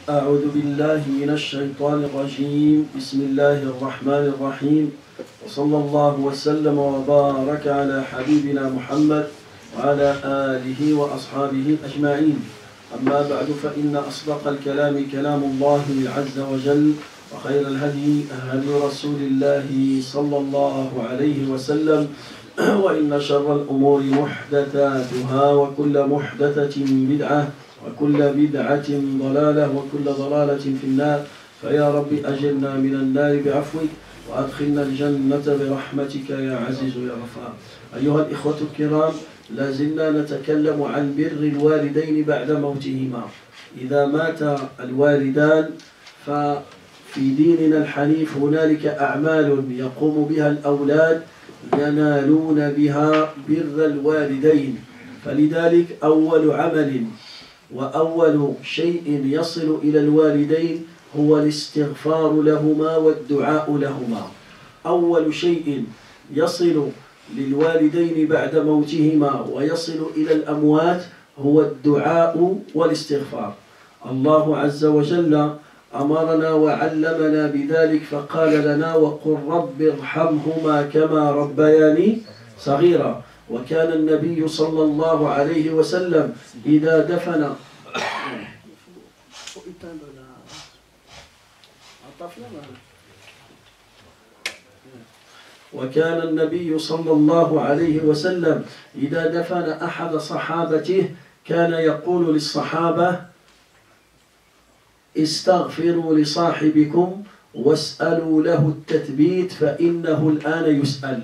أعوذ بالله من الشيطان الرجيم. بسم الله الرحمن الرحيم. وصلى الله وسلم وبارك على حبيبنا محمد وعلى آله وأصحابه أجمعين. أما بعد فإن أصدق الكلام كلام الله عز وجل، وخير الهدي هدي رسول الله صلى الله عليه وسلم، وإن شر الأمور محدثاتها، وكل محدثة بدعة، وكل بدعة ضلالة، وكل ضلالة في النار. فيا رب أجرنا من النار بعفوك، وأدخلنا الجنة برحمتك يا عزيز يا غفار. أيها الإخوة الكرام، لازلنا نتكلم عن بر الوالدين بعد موتهما. إذا مات الوالدان ففي ديننا الحنيف هنالك أعمال يقوم بها الأولاد ينالون بها بر الوالدين. فلذلك أول عمل وأول شيء يصل إلى الوالدين هو الاستغفار لهما والدعاء لهما. أول شيء يصل للوالدين بعد موتهما ويصل إلى الأموات هو الدعاء والاستغفار. الله عز وجل أمرنا وعلمنا بذلك، فقال لنا: وقل رب ارحمهما كما ربياني صغيرا. وكان النبي صلى الله عليه وسلم إذا دفن وكان النبي صلى الله عليه وسلم إذا دفن أحد صحابته كان يقول للصحابة: استغفروا لصاحبكم واسألوا له التثبيت فإنه الآن يسأل.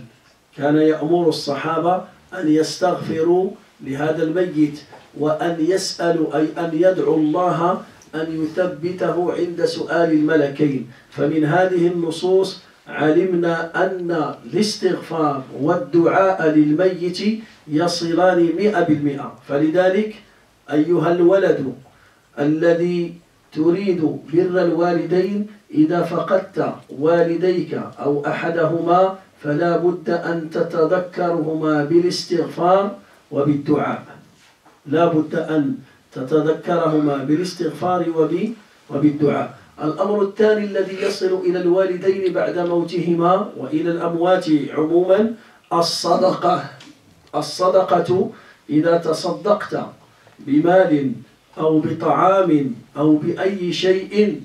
كان يأمر الصحابة أن يستغفروا لهذا الميت، وأن يسألوا أي أن يدعوا الله أن يثبته عند سؤال الملكين. فمن هذه النصوص علمنا أن الاستغفار والدعاء للميت يصلان 100%. فلذلك أيها الولد الذي تريد بر الوالدين، إذا فقدت والديك أو أحدهما فلا بد أن تتذكرهما بالاستغفار وبالدعاء. لا بد أن تتذكرهما بالاستغفار وبالدعاء. الأمر الثاني الذي يصل إلى الوالدين بعد موتهما وإلى الأموات عموما الصدقة. الصدقة إذا تصدقت بمال أو بطعام أو بأي شيء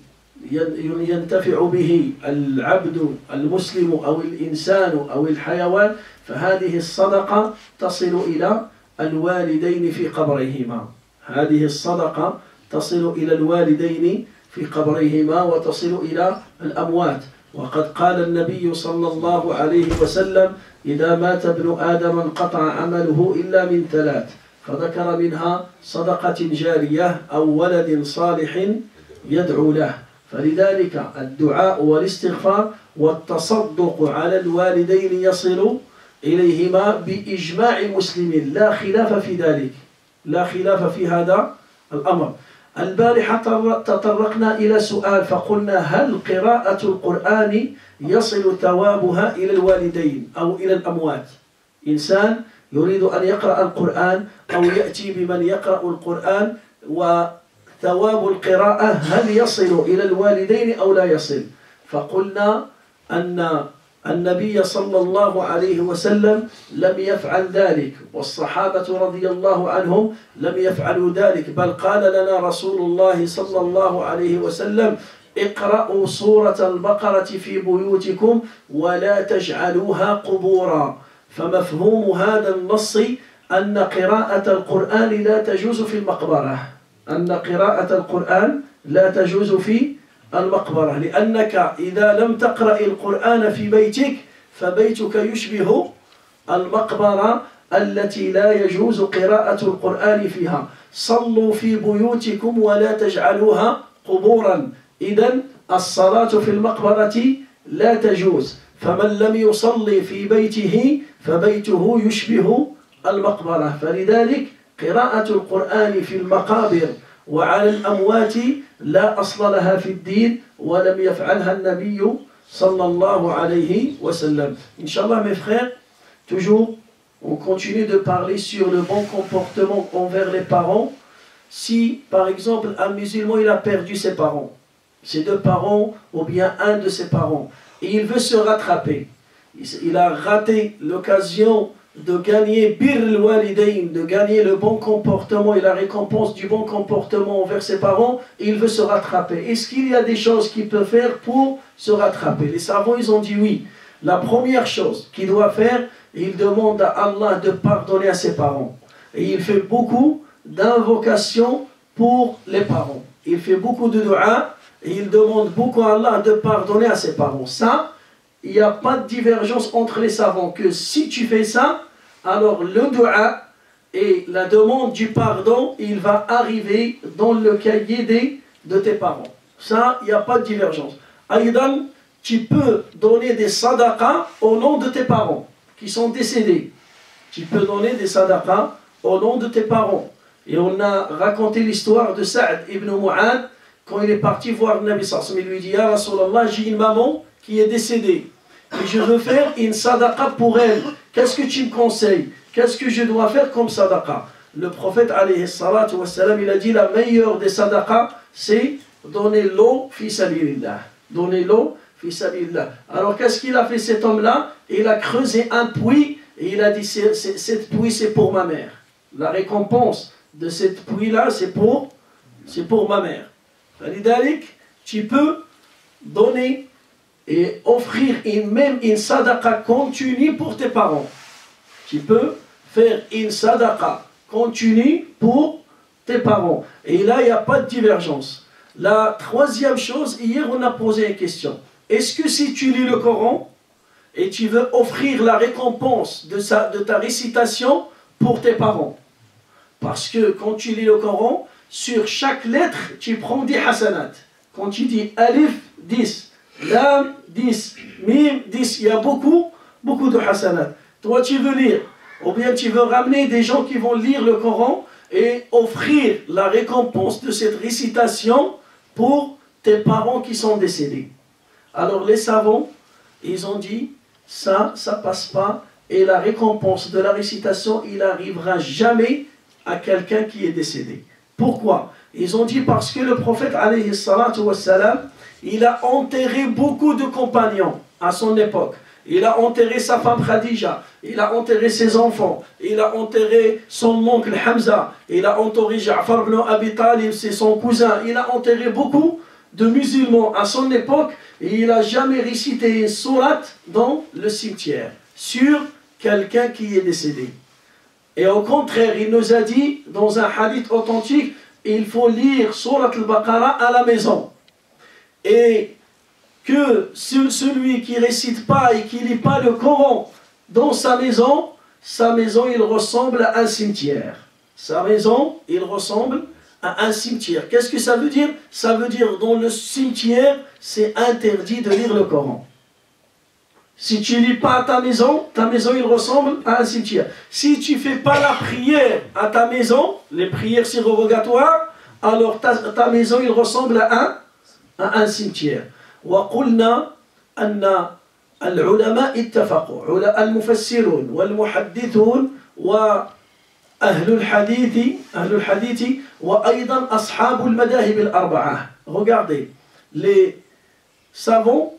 ينتفع به العبد المسلم أو الإنسان أو الحيوان، فهذه الصدقة تصل إلى الوالدين في قبريهما. هذه الصدقة تصل إلى الوالدين في قبريهما وتصل إلى الأموات. وقد قال النبي صلى الله عليه وسلم: إذا مات ابن آدم انقطع عمله إلا من 3، فذكر منها صدقة جارية أو ولد صالح يدعو له. فلذلك الدعاء والاستغفار والتصدق على الوالدين يصل إليهما بإجماع مسلمين، لا خلاف في ذلك، لا خلاف في هذا الأمر. البارحة تطرقنا إلى سؤال فقلنا: هل قراءة القرآن يصل ثوابها إلى الوالدين أو إلى الأموات؟ إنسان يريد أن يقرأ القرآن أو يأتي بمن يقرأ القرآن، وثواب القراءة هل يصل إلى الوالدين أو لا يصل؟ فقلنا أن النبي صلى الله عليه وسلم لم يفعل ذلك، والصحابة رضي الله عنهم لم يفعلوا ذلك، بل قال لنا رسول الله صلى الله عليه وسلم: اقرأوا سورة البقرة في بيوتكم ولا تجعلوها قبورا. فمفهوم هذا النص أن قراءة القرآن لا تجوز في المقبرة، أن قراءة القرآن لا تجوز في المقبرة، لأنك إذا لم تقرأ القرآن في بيتك فبيتك يشبه المقبرة التي لا يجوز قراءة القرآن فيها. صلوا في بيوتكم ولا تجعلوها قبورا. إذن الصلاة في المقبرة لا تجوز، فمن لم يصلي في بيته فبيته يشبه المقبرة. فلذلك قراءة القرآن في المقابر وعلى الأموات لا أصل لها في الدين، ولم يفعلها النبي صلى الله عليه وسلم. Inch'Allah mes frères, toujours on continue de parler sur le bon comportement envers les parents si par exemple un musulman il a perdu ses parents, ses deux parents ou bien un de ses parents, et il veut se rattraper, il a raté l'occasion de gagner bir al-walidayn, de gagner le bon comportement et la récompense du bon comportement envers ses parents, et il veut se rattraper. Est-ce qu'il y a des choses qu'il peut faire pour se rattraper? Les savants, ils ont dit oui. La première chose qu'il doit faire, il demande à Allah de pardonner à ses parents. Et il fait beaucoup d'invocations pour les parents. Il fait beaucoup de dua et il demande beaucoup à Allah de pardonner à ses parents. Ça, il n'y a pas de divergence entre les savants que si tu fais ça, alors le dua et la demande du pardon, il va arriver dans le cahier de tes parents. Ça, il n'y a pas de divergence. Aïdan, tu peux donner des sadaqas au nom de tes parents qui sont décédés. Tu peux donner des sadaqas au nom de tes parents. Et on a raconté l'histoire de Sa'd ibn Mu'ad quand il est parti voir le Nabi sallallahu alayhi wa sallam. Il lui dit: Ya Rasulallah, j'ai une maman qui est décédée et je veux faire une sadaqa pour elle. Qu'est-ce que tu me conseilles? Qu'est-ce que je dois faire comme sadaqa? Le prophète alayhi salatu wa salam, il a dit: la meilleure des sadaqas, c'est donner l'eau fi sabilillah. Donner l'eau fi sabilillah. Alors qu'est-ce qu'il a fait cet homme-là? Il a creusé un puits et il a dit: cette puits c'est pour ma mère. La récompense de cette puits-là, c'est pour ma mère. Tu peux donner et offrir même une sadaqa continue pour tes parents. Tu peux faire une sadaqa continue pour tes parents. Et là, il n'y a pas de divergence. La troisième chose, hier on a posé une question. Est-ce que si tu lis le Coran et tu veux offrir la récompense de ta récitation pour tes parents? Parce que quand tu lis le Coran, sur chaque lettre, tu prends des hasanat. Quand tu dis alif, 10, lam, 10, mim, 10, il y a beaucoup de hasanat. Toi, tu veux lire, ou bien tu veux ramener des gens qui vont lire le Coran et offrir la récompense de cette récitation pour tes parents qui sont décédés. Alors les savants, ils ont dit, ça passe pas, et la récompense de la récitation, il n'arrivera jamais à quelqu'un qui est décédé. Pourquoi? Ils ont dit parce que le prophète alayhi salatu wassalam, il a enterré beaucoup de compagnons à son époque. Il a enterré sa femme Khadija, il a enterré ses enfants, il a enterré son oncle Hamza, il a enterré Ja'far ibn Abi Talib, c'est son cousin, il a enterré beaucoup de musulmans à son époque et il n'a jamais récité une sourate dans le cimetière sur quelqu'un qui est décédé. Et au contraire, il nous a dit dans un hadith authentique, il faut lire Surat al-Baqarah à la maison. Et que celui qui ne récite pas et qui ne lit pas le Coran dans sa maison, il ressemble à un cimetière. Sa maison, il ressemble à un cimetière. Qu'est-ce que ça veut dire? Ça veut dire dans le cimetière, c'est interdit de lire le Coran. Si tu ne lis pas à ta maison, il ressemble à un cimetière. Si tu ne fais pas la prière à ta maison, les prières surrogatoires, alors ta maison, il ressemble à un cimetière. وقلنا أن العلماء اتفقوا المفسرون والمحدثون وأهل الحديث وأيضا أصحاب المذاهب الأربعة. Regardez, les savants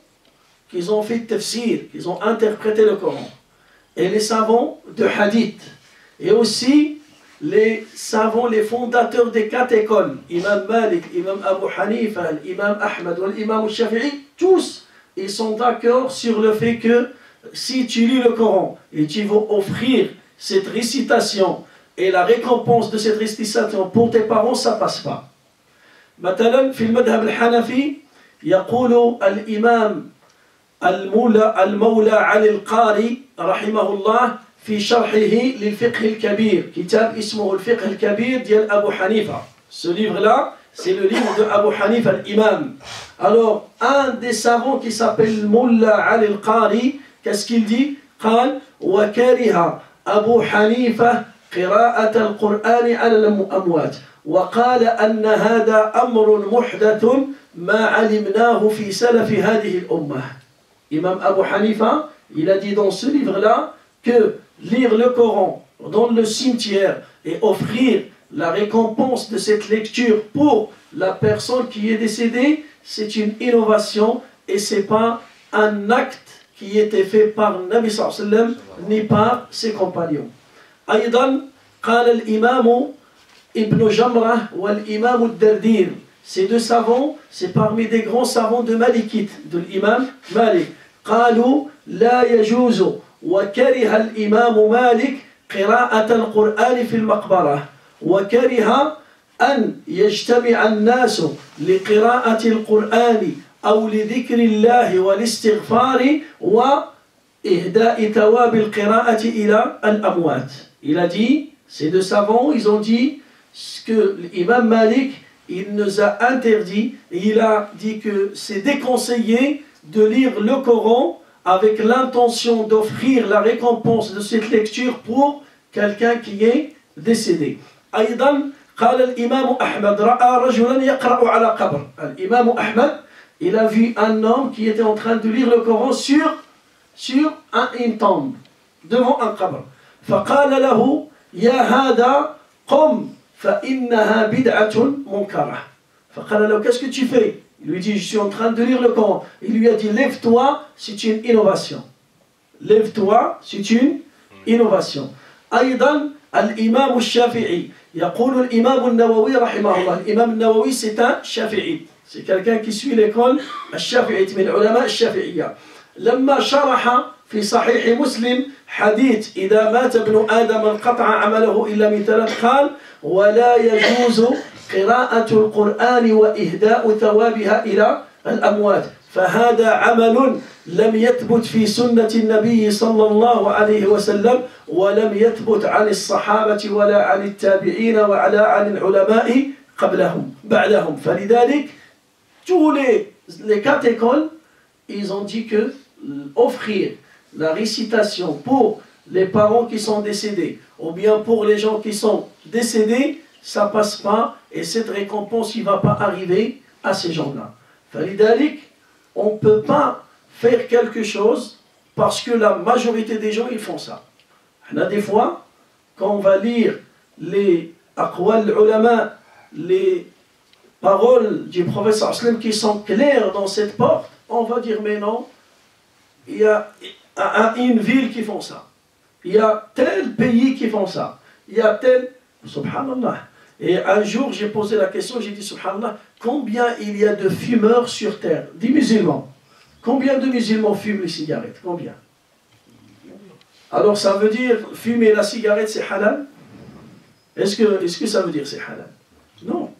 qui ont fait tafsir, qui ont interprété le Coran, et les savants de hadith, et aussi les savants, les fondateurs des 4 écoles, Imam Malik, Imam Abu Hanifa, Imam Ahmad, l'Imam Shafi'i, tous, ils sont d'accord sur le fait que si tu lis le Coran et tu veux offrir cette récitation et la récompense de cette récitation pour tes parents, ça ne passe pas. مثلا في المذهب الحنفي يقول الإمام المولى علي القاري رحمه الله في شرحه للفقه الكبير كتاب اسمه الفقه الكبير ديال أبو حنيفة. Ce livre-là, c'est le livre de Abu Hanifa l'imam. Alors, un des savants qui s'appelle Mullah Ali al-Qari, qu'est-ce qu'il dit? قال وكره أبو حنيفة قراءة القرآن على الأموات وقال أن هذا أمر محدث ما علمناه في سلف هذه الأمة. Imam Abu Hanifa, il a dit dans ce livre-là que lire le Coran dans le cimetière et offrir la récompense de cette lecture pour la personne qui est décédée, c'est une innovation et ce n'est pas un acte qui était fait par Nabi sallallahu alayhi wa sallam ni par ses compagnons. أيضا قال الإمام ابن جمرة والإمام الدردير. Ces deux savants, c'est parmi des grands savants de Malikite, de l'imam Malik. قالوا لا يجوز وكره الإمام مالك قراءة القرآن في المقبرة وكره أن يجتمع الناس لقراءة القرآن أو لذكر الله والاستغفار وإهداء ثواب القراءة إلى الأموات. Il a dit, ces deux savants, ils ont dit que l'imam Malik, il nous a interdit, il a dit que c'est déconseillé de lire le Coran avec l'intention d'offrir la récompense de cette lecture pour quelqu'un qui est décédé. أيضا قال الإمام أحمد رأى رجلا يقرأ على قبر. الإمام أحمد, il a vu un homme qui était en train de lire le Coran sur une tombe, devant un qabr. فقال له يا هذا قم فإنها بدعة منكرة. فقال له qu'est-ce que tu fais? Il lui dit je suis en train de lire le Coran. Il lui a dit lève-toi, c'est une innovation. Lève-toi, c'est une innovation. أيضا الإمام الشافعي يقول الإمام النووي رحمه الله. الإمام النووي c'est un شافعي, c'est quelqu'un qui suit l'école الشافعية من علماء الشافعية. لما شرح في صحيح مسلم حديث إذا مات ابن آدم انقطع عمله إلا من ثلاث قال ولا يجوز قراءة القرآن وإهداء ثوابها إلى الأموات فهذا عمل لم يثبت في سنة النبي صلى الله عليه وسلم ولم يثبت عن الصحابة ولا عن التابعين ولا عن العلماء قبلهم بعدهم. فلذلك tous les quatre écoles, ils ont dit que offrir la récitation pour les parents qui sont décédés ou bien pour les gens qui sont décédés, ça passe pas et cette récompense il va pas arriver à ces gens-là. فلذلك on ne peut pas faire quelque chose parce que la majorité des gens ils font ça. On a des fois quand on va lire les aqwal ulama, les paroles du prophète sallallahu alayhi wa sallam qui sont claires dans cette porte, on va dire mais non, il y a une ville qui font ça, il y a tel pays qui font ça, il y a tel, subhanallah. Et un jour j'ai posé la question, j'ai dit subhanallah, combien il y a de fumeurs sur terre, des musulmans, combien de musulmans fument les cigarettes, combien? Alors ça veut dire fumer la cigarette c'est halal? Est-ce que ça veut dire c'est halal? Non.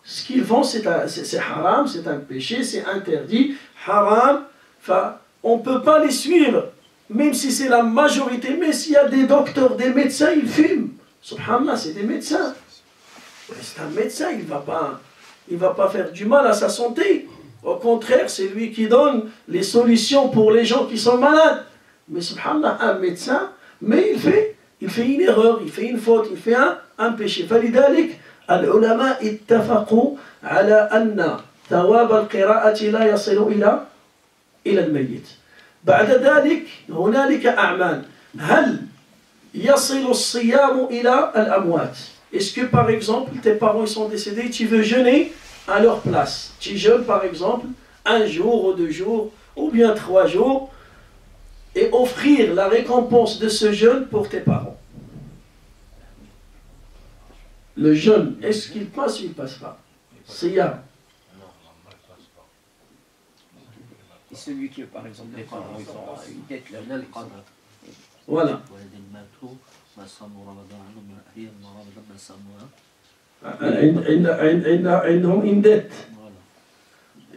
Ce qu'ils font c'est haram, c'est un péché, c'est interdit, haram. Enfin, on ne peut pas les suivre, même si c'est la majorité, mais s'il y a des docteurs, des médecins, ils fument. Subhanallah, c'est des médecins. C'est un médecin, il ne va pas faire du mal à sa santé. Au contraire, c'est lui qui donne les solutions pour les gens qui sont malades. Mais subhanallah, un médecin, mais il fait une erreur, il fait une faute, il fait un péché. فلذلك العلماء اتفقوا على أن ثواب القراءة لا يصل إلى الميت. بعد ذلك هنالك أعمال. هل يصل الصيام إلى الأموات؟ Est-ce que par exemple tes parents sont décédés, tu veux jeûner à leur place? Tu jeûnes par exemple un jour ou 2 jours ou bien 3 jours et offrir la récompense de ce jeûne pour tes parents. Le jeûne, est-ce qu'il passe ou il ne passe pas? Siyam. Et celui qui, par exemple, les parents, ils ont une dette là. Voilà. عندهم une dette.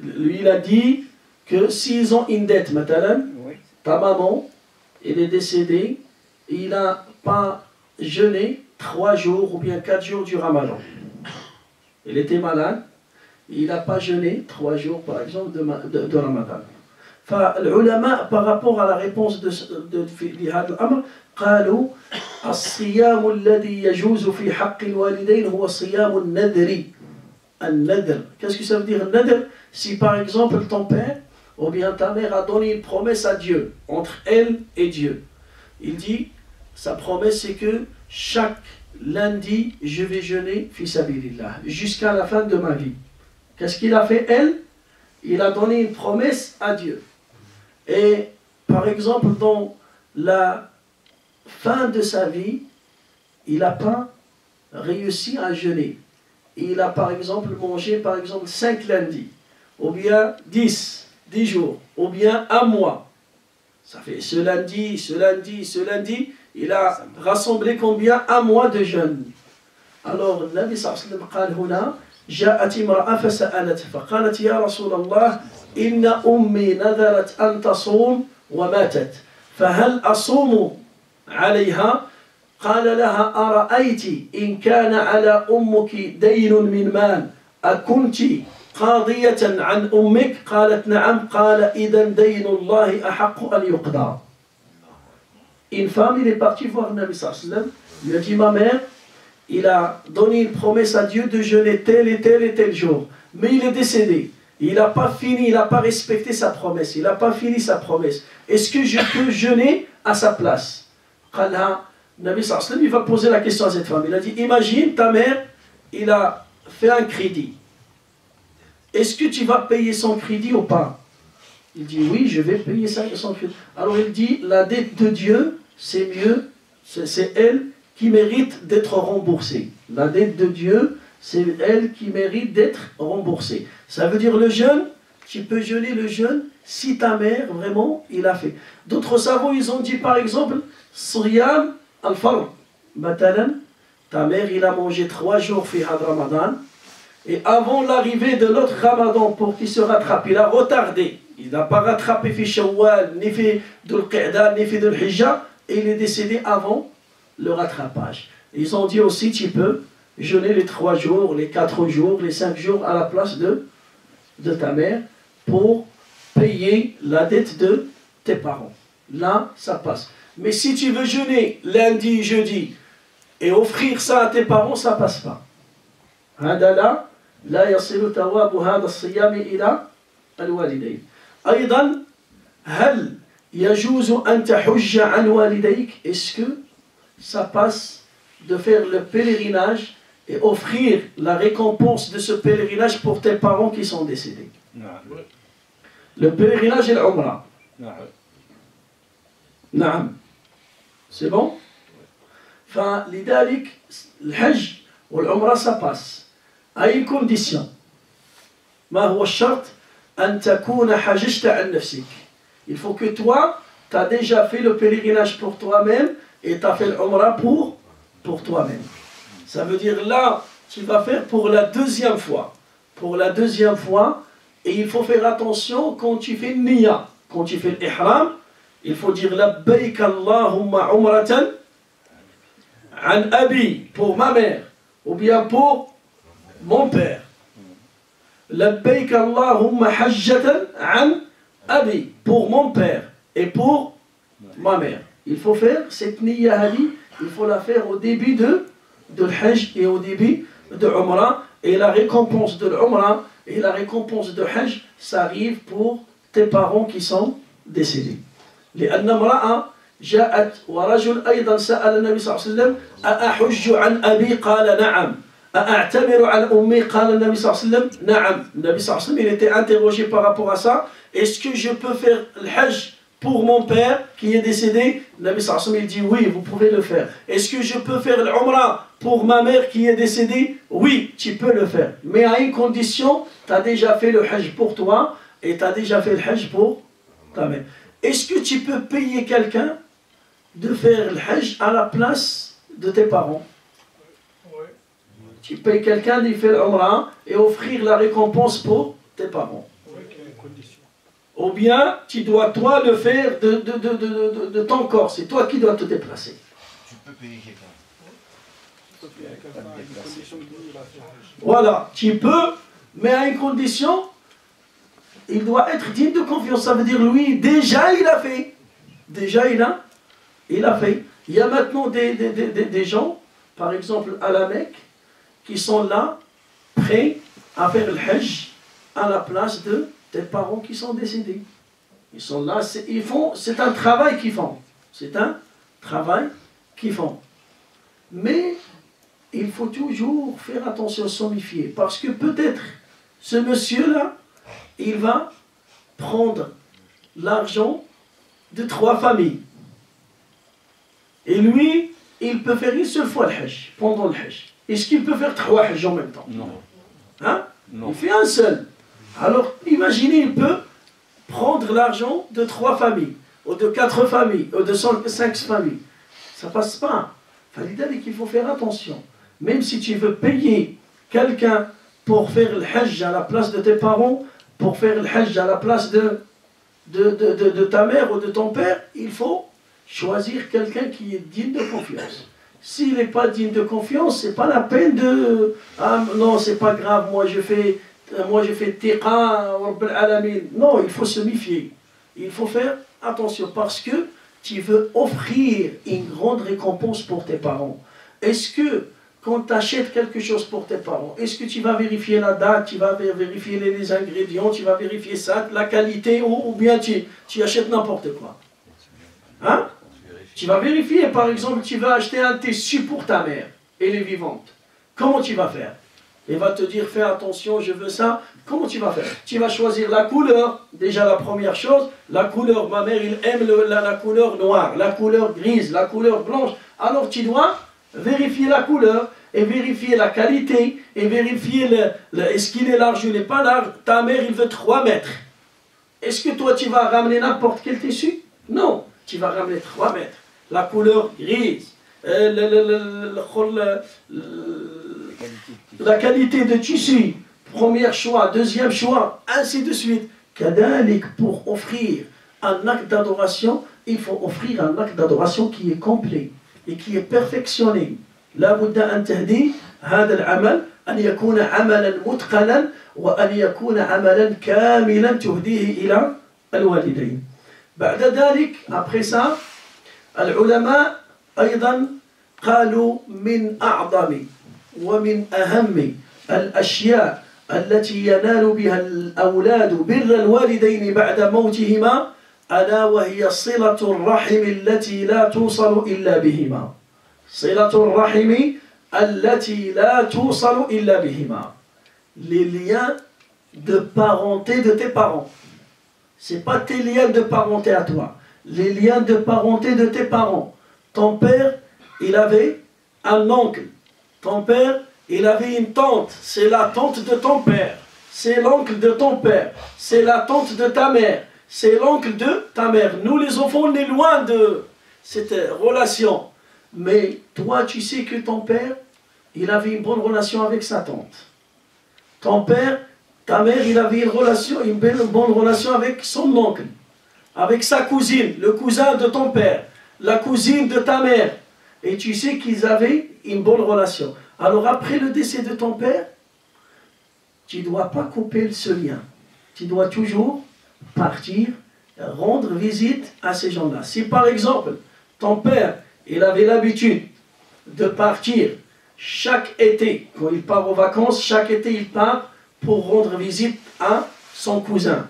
Lui, il a dit que s'ils ont une dette, maintenant, ta maman, elle est décédée, il n'a pas jeûné 3 jours ou bien 4 jours du Ramadan. Il était malade, il n'a pas jeûné 3 jours, par exemple, de Ramadan. فالعلماء par rapport à la réponse de هذا الأمر قالوا الصيام الذي يجوز في حق الوالدين هو صيام النذر. النذر, qu'est-ce que ça veut dire le nadr? Si par exemple ton père ou bien ta mère a donné une promesse à Dieu, entre elle et Dieu, il dit, sa promesse c'est que chaque lundi, je vais jeûner fi sabilillah, jusqu'à la fin de ma vie. Qu'est-ce qu'il a fait, elle? Il a donné une promesse à Dieu. Et par exemple, dans la fin de sa vie, il n'a pas réussi à jeûner. Il a par exemple mangé par exemple 5 lundis, ou bien 10 jours, ou bien un mois. Ça fait ce lundi, il a rassemblé combien? Un mois de jeûne. Alors, le Nabi sallallahu alayhi wa sallam قال هنا جاءت امرأة فسألت فقالت يا رسول الله إن أمي نذرت أن تصوم وماتت فهل أصوم عليها؟ قال لها أرأيت إن كان على أمك دين من مال أكنت قاضية عن أمك؟ قالت نعم. قال إذا دين الله أحق أن يقضى. Une femme, il est parti voir le Nabi sallallahu alayhi wa sallam, il lui a dit, ma mère, il a donné une promesse à Dieu de jeûner tel et tel et tel jour, mais il est décédé. Il n'a pas fini, il n'a pas respecté sa promesse, il n'a pas fini sa promesse. Est-ce que je peux jeûner à sa place? Le Nabi sallallahu alayhi wa sallam, il va poser la question à cette femme. Il a dit, imagine ta mère, il a fait un crédit. Est-ce que tu vas payer son crédit ou pas? Il dit, oui, je vais payer son crédit. Alors il dit, la dette de Dieu, c'est mieux, c'est elle qui mérite d'être remboursée. La dette de Dieu, c'est elle qui mérite d'être remboursée. Ça veut dire le jeûne, tu peux jeûner le jeûne si ta mère, vraiment, il a fait. D'autres savants, ils ont dit par exemple, Siyam al-Fard. Matalan, ta mère, il a mangé 3 jours fi had Ramadan, et avant l'arrivée de l'autre Ramadan, pour qu'il se rattrape, il a retardé. Il n'a pas rattrapé fi Shawwal, ni fi Dhul Qa'da, ni fi Dhul Hijjah, et il est décédé avant le rattrapage. Ils ont dit aussi, tu peux jeûner les 3 jours, les 4 jours, les 5 jours à la place de ta mère pour payer la dette de tes parents. Là, ça passe. Mais si tu veux jeûner lundi, jeudi et offrir ça à tes parents, ça ne passe pas. هذا لا يصل ثواب هذا الصيام إلى الوالدين. أيضا هل يجوز أن تحج عن والديك? Est-ce que ça passe de faire le pèlerinage et offrir la récompense de ce pèlerinage pour tes parents qui sont décédés? Le pèlerinage et l'umrah. نعم. C'est bon? فلذلك الحج والعمرة ça passe. À une condition. ما هو الشرط؟ أن تكون حججت عن نفسك. Il faut que toi, tu as déjà fait le pèlerinage pour toi-même et tu as fait l'umrah pour toi-même. Ça veut dire là, tu vas faire pour la deuxième fois. Pour la deuxième fois, et il faut faire attention quand tu fais niya. Quand tu fais l'ihram, il faut dire labbayk Allahumma umratan an abi, pour ma mère, ou bien pour mon père. Labbayk Allahumma hajjatan an abi, pour mon père et pour ma mère. Il faut faire cette niya hadi, il faut la faire au début de l'hajj et au début de l'umrah, et la récompense de l'umrah et la récompense de hajj, ça arrive pour tes parents qui sont décédés. لأن امرأة جاءت ورجل أيضا سأل النبي صلى الله عليه وسلم أأحج عن أبي؟ قال نعم. أأعتمر عن أمي؟ قال النبي صلى الله عليه وسلم نعم. النبي صلى الله عليه وسلم, il était interrogé par rapport à ça. Est-ce que je peux faire le hajj pour mon père qui est décédé? Le Nabi sallallahu alayhi wa sallam, il dit oui, vous pouvez le faire. Est-ce que je peux faire l'umrah pour ma mère qui est décédée? Oui, tu peux le faire. Mais à une condition, tu as déjà fait le hajj pour toi et tu as déjà fait le hajj pour ta mère. Est-ce que tu peux payer quelqu'un de faire le hajj à la place de tes parents? Oui. Tu payes quelqu'un de faire l'umrah et offrir la récompense pour tes parents. Ou bien tu dois toi le faire de ton corps, c'est toi qui dois te déplacer. Tu peux payer quelqu'un. Voilà, tu peux, mais à une condition, il doit être digne de confiance. Ça veut dire lui, déjà il a fait. Déjà il a fait. Il y a maintenant des gens, par exemple à la Mecque, qui sont là, prêts à faire le hajj à la place de tes parents qui sont décédés. Ils sont là, c'est un travail qu'ils font. C'est un travail qu'ils font. Mais il faut toujours faire attention, se méfier. Parce que peut-être, ce monsieur-là, il va prendre l'argent de 3 familles. Et lui, il peut faire une seule fois le hajj, pendant le hajj. Est-ce qu'il peut faire 3 hajj en même temps? Non. Hein? Non. Il fait un seul. Alors, imaginez, il peut prendre l'argent de 3 familles, ou de 4 familles, ou de 5 familles. Ça passe pas. Il faut faire attention. Même si tu veux payer quelqu'un pour faire le hajj à la place de tes parents, pour faire le hajj à la place de ta mère ou de ton père, il faut choisir quelqu'un qui est digne de confiance. S'il n'est pas digne de confiance, c'est pas la peine de... Ah non, c'est pas grave, moi je fais tiqa, Rabb al-alamin. Non, il faut se méfier. Il faut faire attention parce que tu veux offrir une grande récompense pour tes parents. Est-ce que quand tu achètes quelque chose pour tes parents, est-ce que tu vas vérifier la date, tu vas vérifier les ingrédients, tu vas vérifier ça, la qualité, ou bien tu achètes n'importe quoi? Hein? Tu vas vérifier, par exemple, tu vas acheter un tissu pour ta mère, elle est vivante. Comment tu vas faire? Elle va te dire, fais attention, je veux ça. Comment tu vas faire? Tu vas choisir la couleur. Déjà, la première chose, la couleur. Ma mère, il aime la couleur noire, la couleur grise, la couleur blanche. Alors, tu dois vérifier la couleur et vérifier la qualité et vérifier est-ce qu'il est large ou il n'est pas large. Ta mère, il veut 3 mètres. Est-ce que toi, tu vas ramener n'importe quel tissu? Non, tu vas ramener 3 mètres. La couleur grise, la qualité de tissu, premier choix, deuxième choix, ainsi de suite. Kadalik, pour offrir un acte d'adoration, il faut offrir un acte d'adoration qui est complet et qui est perfectionné. La budda an tahdi هذا العمل أن يكون عملا متقنا وأن يكون عملا كاملا تهديه إلى الوالدين. بعد ذلك après ça العلماء أيضا قالوا من أعظم ومن أهم الأشياء التي ينال بها الأولاد بر الوالدين بعد موتهما ألا وهي صلة الرحم التي لا توصل إلا بهما. صلة الرحم التي لا توصل إلا بهما. Les liens de parenté de tes parents. C'est pas tes liens de parenté à toi. Les liens de parenté de tes parents. Ton père, il avait un oncle. Ton père, il avait une tante. C'est la tante de ton père. C'est l'oncle de ton père. C'est la tante de ta mère. C'est l'oncle de ta mère. Nous, les enfants, on est loin de cette relation. Mais toi, tu sais que ton père, il avait une bonne relation avec sa tante. Ton père, ta mère, il avait une bonne relation avec son oncle. Avec sa cousine, le cousin de ton père. La cousine de ta mère. Et tu sais qu'ils avaient une bonne relation. Alors après le décès de ton père, tu ne dois pas couper ce lien. Tu dois toujours partir, rendre visite à ces gens-là. Si par exemple, ton père, il avait l'habitude de partir chaque été, quand il part aux vacances, chaque été il part pour rendre visite à son cousin,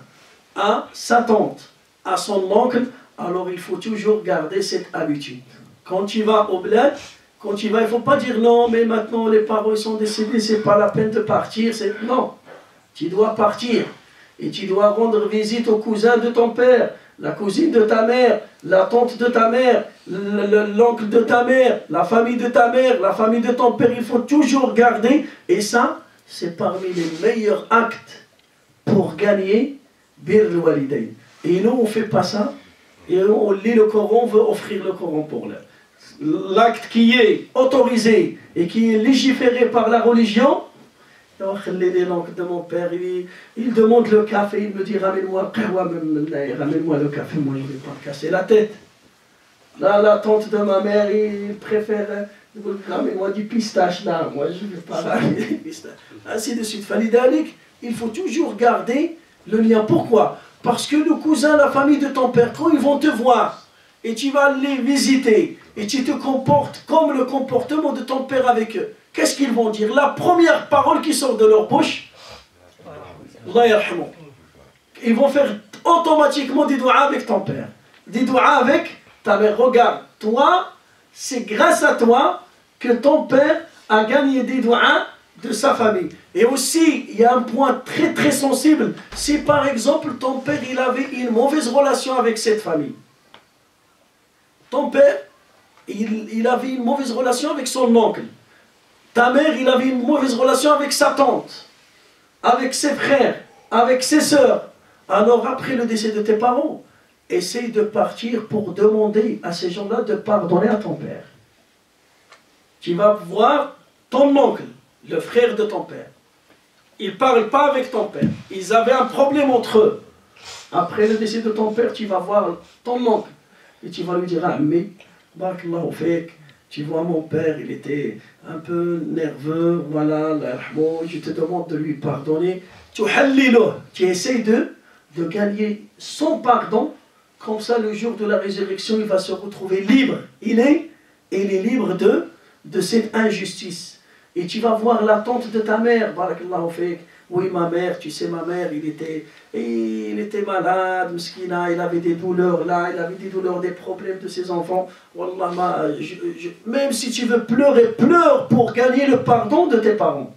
à sa tante, à son oncle, alors il faut toujours garder cette habitude. Quand tu vas au bled, quand tu vas, il ne faut pas dire non, mais maintenant les parents sont décédés, c'est pas la peine de partir. Non, tu dois partir et tu dois rendre visite au cousin de ton père, la cousine de ta mère, la tante de ta mère, l'oncle de ta mère, la famille de ta mère, la famille de ton père. Il faut toujours garder, et ça, c'est parmi les meilleurs actes pour gagner bir al-walidayn. Et nous, on ne fait pas ça. Et on lit le Coran, on veut offrir le Coran pour l'heure. L'acte qui est autorisé et qui est légiféré par la religion, l'oncle de mon père, il demande le café, il me dit ramène-moi le café, moi je ne vais pas me casser la tête. Là, la tante de ma mère, il préfère ramène-moi du pistache, là, moi je ne vais pas ramener du pistache. Ainsi de suite. Il faut toujours garder le lien. Pourquoi? Parce que le cousin, la famille de ton père, quand ils vont te voir, et tu vas les visiter, et tu te comportes comme le comportement de ton père avec eux, qu'est-ce qu'ils vont dire? La première parole qui sort de leur bouche, Allah yarhamou. Ils vont faire automatiquement des doigts avec ton père, des doigts avec ta mère. Regarde, toi, c'est grâce à toi que ton père à gagner des doigts de sa famille. Et aussi, il y a un point très très sensible. Si par exemple ton père il avait une mauvaise relation avec cette famille, ton père il avait une mauvaise relation avec son oncle, ta mère il avait une mauvaise relation avec sa tante, avec ses frères, avec ses sœurs, alors après le décès de tes parents, essaye de partir pour demander à ces gens-là de pardonner à ton père. Tu vas voir ton oncle, le frère de ton père. Ils ne parlent pas avec ton père. Ils avaient un problème entre eux. Après le décès de ton père, tu vas voir ton oncle. Et tu vas lui dire, ah, mais, barakallahu fik, tu vois mon père, il était un peu nerveux, voilà, je te demande de lui pardonner. Tu essayes de gagner son pardon. Comme ça, le jour de la résurrection, il va se retrouver libre. Il est libre de cette injustice. Et tu vas voir la tante de ta mère, barakallahu fik. Oui, ma mère, tu sais, ma mère, il était malade, mskina, il avait des douleurs là, il avait des douleurs, des problèmes de ses enfants. Wallah, même si tu veux pleurer, pleure pour gagner le pardon de tes parents.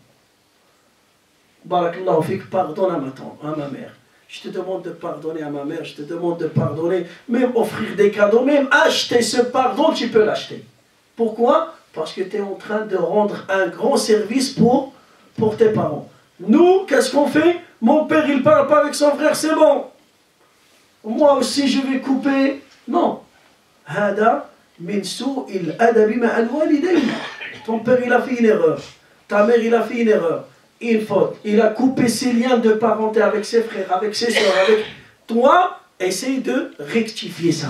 Barakallahu fik, pardonne à ma mère. Je te demande de pardonner à ma mère, je te demande de pardonner, même offrir des cadeaux, même acheter ce pardon, tu peux l'acheter. Pourquoi? Parce que tu es en train de rendre un grand service pour tes parents. Nous, qu'est-ce qu'on fait? Mon père, il ne parle pas avec son frère, c'est bon. Moi aussi, je vais couper. Non. Hada min su'il adabi ma'al walidayn. Ton père, il a fait une erreur. Ta mère, il a fait une erreur. Une faute. Il a coupé ses liens de parenté avec ses frères, avec ses soeurs, avec toi. Essaye de rectifier ça.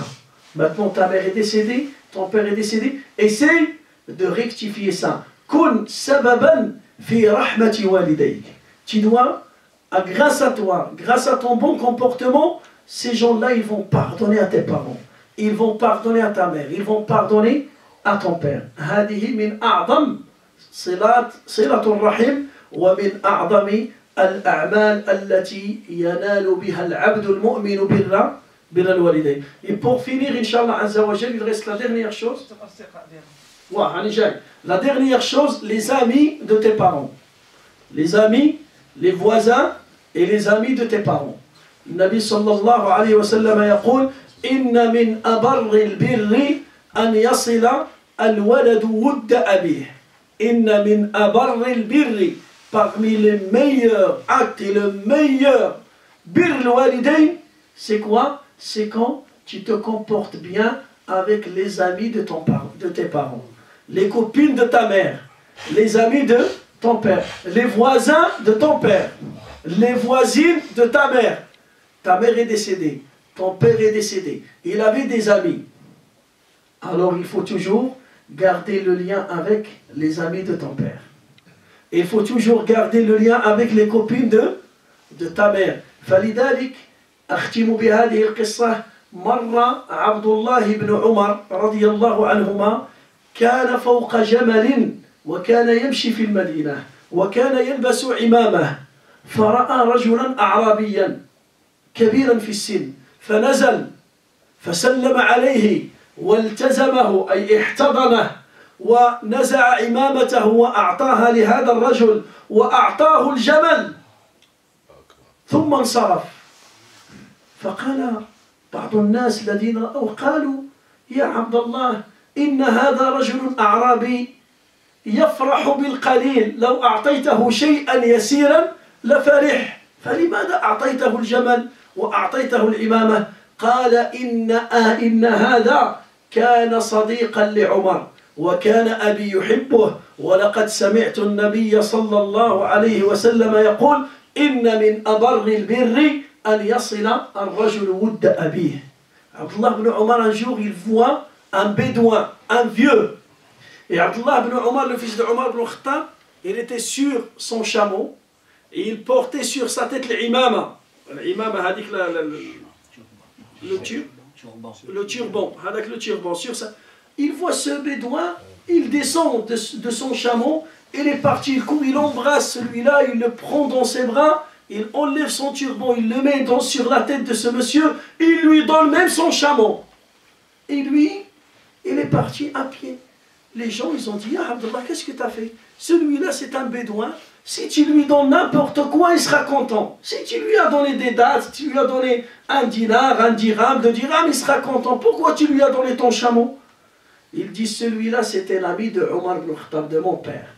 Maintenant, ta mère est décédée, ton père est décédé. Essaye de rectifier ça. Kun sababan fi rahmati walidayk. Tu dois, grâce à toi, grâce à ton bon comportement, ces gens-là, ils vont pardonner à tes parents. Ils vont pardonner à ta mère. Ils vont pardonner à ton père. هذه من أعظم صلة الرحم ومن أعظم الأعمال التي ينال بها العبد المؤمن بر الوالدين. Et pour finir, Inch'Allah Azza wa Jal, il reste la dernière chose. La dernière chose, les amis de tes parents. Les amis, les voisins et les amis de tes parents. Le Nabi sallallahu alayhi wa sallam يقول إن من أبر البر أن يصل الولد ود أبيه. إن من أبر البر, parmi les meilleurs actes et le meilleur bir الوالدين, c'est quoi? C'est quand tu te comportes bien avec les amis de tes parents, les copines de ta mère, les amis de ton père, les voisins de ton père, les voisines de ta mère. Ta mère est décédée, ton père est décédé, il avait des amis. Alors il faut toujours garder le lien avec les amis de ton père. Il faut toujours garder le lien avec les copines de ta mère. فلذلك أختم بهذه القصة. مر عبد الله بن عمر رضي الله عنهما كان فوق جمل وكان يمشي في المدينة وكان يلبس عمامة فرأى رجلا أعرابيا كبيرا في السن فنزل فسلم عليه والتزمه أي احتضنه ونزع عمامته وأعطاها لهذا الرجل وأعطاه الجمل ثم انصرف. فقال بعض الناس الذين رأوا قالوا يا عبد الله إن هذا رجل أعرابي يفرح بالقليل لو أعطيته شيئا يسيرا لفرح فلماذا أعطيته الجمل وأعطيته العمامة؟ قال إن هذا كان صديقا لعمر وكان أبي يحبه ولقد سمعت النبي صلى الله عليه وسلم يقول إن من أبر البر أن يصل الرجل ود أبيه. Abdullah ibn Omar, un jour, il voit un bédouin, un vieux. Et Abdullah ibn Omar, le fils de Omar ibn Khattab, il était sur son chameau et il portait sur sa tête l'imama. L'imama, le turban. Le turban sur ça. Il voit ce bédouin, il descend de son chameau, il est parti, il court, il embrasse celui-là, il le prend dans ses bras, il enlève son turban, il le met sur la tête de ce monsieur, il lui donne même son chameau. Et lui, il est parti à pied. Les gens, ils ont dit, ah Abdullah, qu'est-ce que tu as fait? Celui-là, c'est un bédouin. Si tu lui donnes n'importe quoi, il sera content. Si tu lui as donné des dates, si tu lui as donné un dinar, un dirham, 2 dirhams, il sera content. Pourquoi tu lui as donné ton chameau? Il dit, celui-là, c'était l'ami de Omar ibn Khattab, de mon père.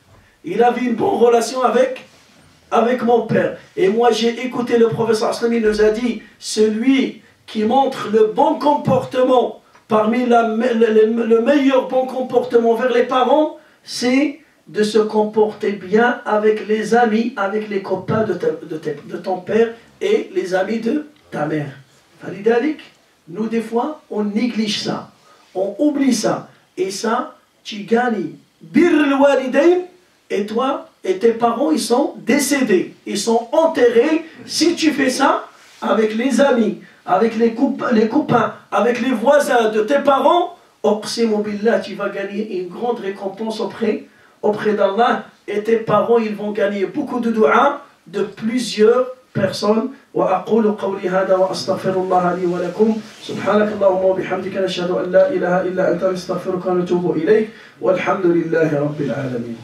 Il avait une bonne relation avec mon père. Et moi, j'ai écouté le professeur Aslam, il nous a dit, celui qui montre le bon comportement, parmi le meilleur bon comportement vers les parents, c'est de se comporter bien avec les amis, avec les copains de ton père et les amis de ta mère. Nous, des fois, on néglige ça. On oublie ça. Et ça, tu gagnes. Bir al-walidayn, et toi et tes parents, ils sont décédés. Ils sont enterrés. Si tu fais ça avec les amis, avec les copains, avec les voisins de tes parents, Oqsimu billah, tu vas gagner une grande récompense auprès d'Allah, et tes parents, ils vont gagner beaucoup de dua de plusieurs personnes. وأقول قولي هذا وأستغفر الله لي ولكم سبحانك اللهم وبحمدك نشهد أن لا إله إلا أنت نستغفرك ونتوب إليك والحمد لله رب العالمين.